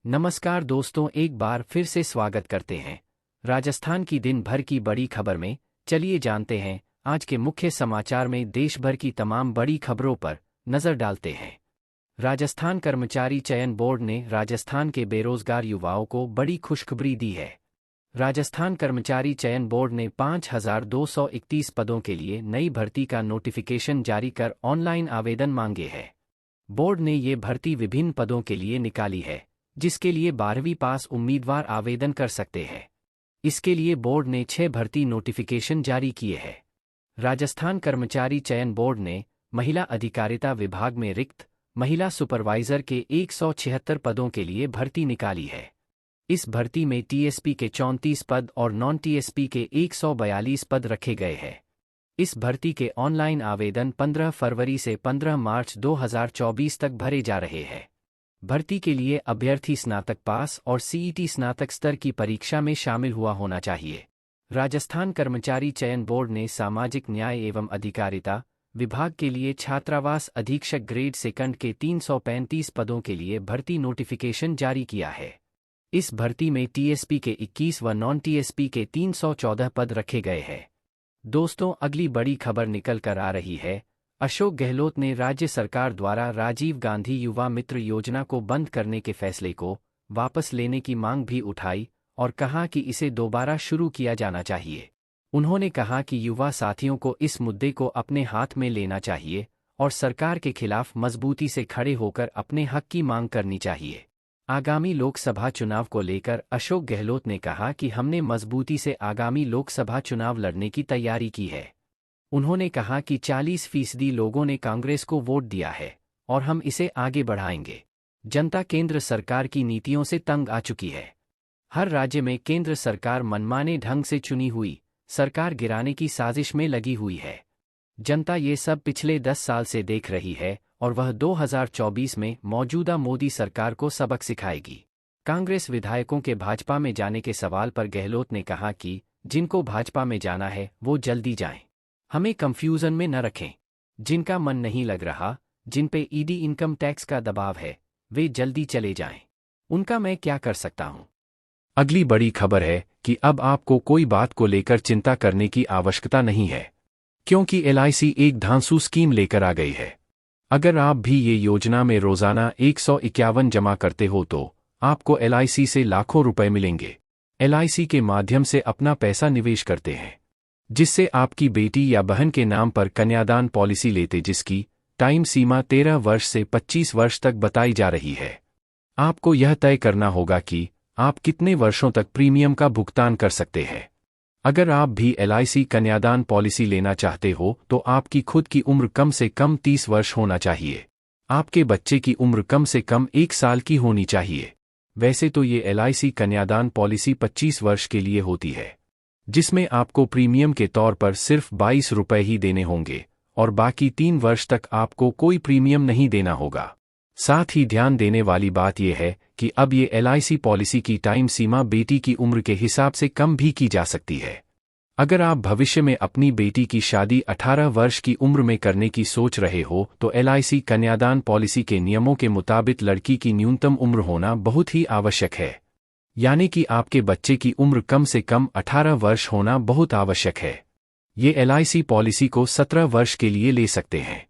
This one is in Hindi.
नमस्कार दोस्तों, एक बार फिर से स्वागत करते हैं राजस्थान की दिन भर की बड़ी खबर में। चलिए जानते हैं आज के मुख्य समाचार में देश भर की तमाम बड़ी खबरों पर नजर डालते हैं। राजस्थान कर्मचारी चयन बोर्ड ने राजस्थान के बेरोजगार युवाओं को बड़ी खुशखबरी दी है। राजस्थान कर्मचारी चयन बोर्ड ने 5,231 पदों के लिए नई भर्ती का नोटिफिकेशन जारी कर ऑनलाइन आवेदन मांगे हैं। बोर्ड ने ये भर्ती विभिन्न पदों के लिए निकाली है, जिसके लिए 12वीं पास उम्मीदवार आवेदन कर सकते हैं। इसके लिए बोर्ड ने 6 भर्ती नोटिफिकेशन जारी किए हैं। राजस्थान कर्मचारी चयन बोर्ड ने महिला अधिकारिता विभाग में रिक्त महिला सुपरवाइजर के 176 पदों के लिए भर्ती निकाली है। इस भर्ती में टीएसपी के 34 पद और नॉन टीएसपी के 142 पद रखे गए हैं। इस भर्ती के ऑनलाइन आवेदन 15 फरवरी से 15 मार्च 2024 तक भरे जा रहे हैं। भर्ती के लिए अभ्यर्थी स्नातक पास और सीईटी स्नातक स्तर की परीक्षा में शामिल हुआ होना चाहिए। राजस्थान कर्मचारी चयन बोर्ड ने सामाजिक न्याय एवं अधिकारिता विभाग के लिए छात्रावास अधीक्षक ग्रेड सेकंड के 335 पदों के लिए भर्ती नोटिफिकेशन जारी किया है। इस भर्ती में टीएसपी के 21 व नॉन टीएसपी के 314 पद रखे गए हैं। दोस्तों, अगली बड़ी खबर निकल कर आ रही है। अशोक गहलोत ने राज्य सरकार द्वारा राजीव गांधी युवा मित्र योजना को बंद करने के फैसले को वापस लेने की मांग भी उठाई और कहा कि इसे दोबारा शुरू किया जाना चाहिए। उन्होंने कहा कि युवा साथियों को इस मुद्दे को अपने हाथ में लेना चाहिए और सरकार के खिलाफ मजबूती से खड़े होकर अपने हक की मांग करनी चाहिए। आगामी लोकसभा चुनाव को लेकर अशोक गहलोत ने कहा कि हमने मजबूती से आगामी लोकसभा चुनाव लड़ने की तैयारी की है। उन्होंने कहा कि 40% लोगों ने कांग्रेस को वोट दिया है और हम इसे आगे बढ़ाएंगे। जनता केंद्र सरकार की नीतियों से तंग आ चुकी है। हर राज्य में केंद्र सरकार मनमाने ढंग से चुनी हुई सरकार गिराने की साजिश में लगी हुई है। जनता ये सब पिछले 10 साल से देख रही है और वह 2024 में मौजूदा मोदी सरकार को सबक सिखाएगी। कांग्रेस विधायकों के भाजपा में जाने के सवाल पर गहलोत ने कहा कि जिनको भाजपा में जाना है वो जल्दी जाएं। हमें कंफ्यूजन में न रखें। जिनका मन नहीं लग रहा, जिन पे ईडी इनकम टैक्स का दबाव है, वे जल्दी चले जाएं। उनका मैं क्या कर सकता हूं। अगली बड़ी खबर है कि अब आपको कोई बात को लेकर चिंता करने की आवश्यकता नहीं है, क्योंकि एलआईसी एक धांसू स्कीम लेकर आ गई है। अगर आप भी ये योजना में रोजाना 151 जमा करते हो तो आपको एलआईसी से लाखों रुपए मिलेंगे। एलआईसी के माध्यम से अपना पैसा निवेश करते हैं, जिससे आपकी बेटी या बहन के नाम पर कन्यादान पॉलिसी लेते, जिसकी टाइम सीमा 13 वर्ष से 25 वर्ष तक बताई जा रही है। आपको यह तय करना होगा कि आप कितने वर्षों तक प्रीमियम का भुगतान कर सकते हैं। अगर आप भी एलआईसी कन्यादान पॉलिसी लेना चाहते हो तो आपकी खुद की उम्र कम से कम 30 वर्ष होना चाहिए। आपके बच्चे की उम्र कम से कम 1 साल की होनी चाहिए। वैसे तो ये एलआईसी कन्यादान पॉलिसी 25 वर्ष के लिए होती है, जिसमें आपको प्रीमियम के तौर पर सिर्फ 22 रुपए ही देने होंगे और बाकी 3 वर्ष तक आपको कोई प्रीमियम नहीं देना होगा। साथ ही ध्यान देने वाली बात यह है कि अब ये एलआईसी पॉलिसी की टाइम सीमा बेटी की उम्र के हिसाब से कम भी की जा सकती है। अगर आप भविष्य में अपनी बेटी की शादी 18 वर्ष की उम्र में करने की सोच रहे हो तो एलआईसी कन्यादान पॉलिसी के नियमों के मुताबिक लड़की की न्यूनतम उम्र होना बहुत ही आवश्यक है, यानी कि आपके बच्चे की उम्र कम से कम 18 वर्ष होना बहुत आवश्यक है। ये एलआईसी पॉलिसी को 17 वर्ष के लिए ले सकते हैं।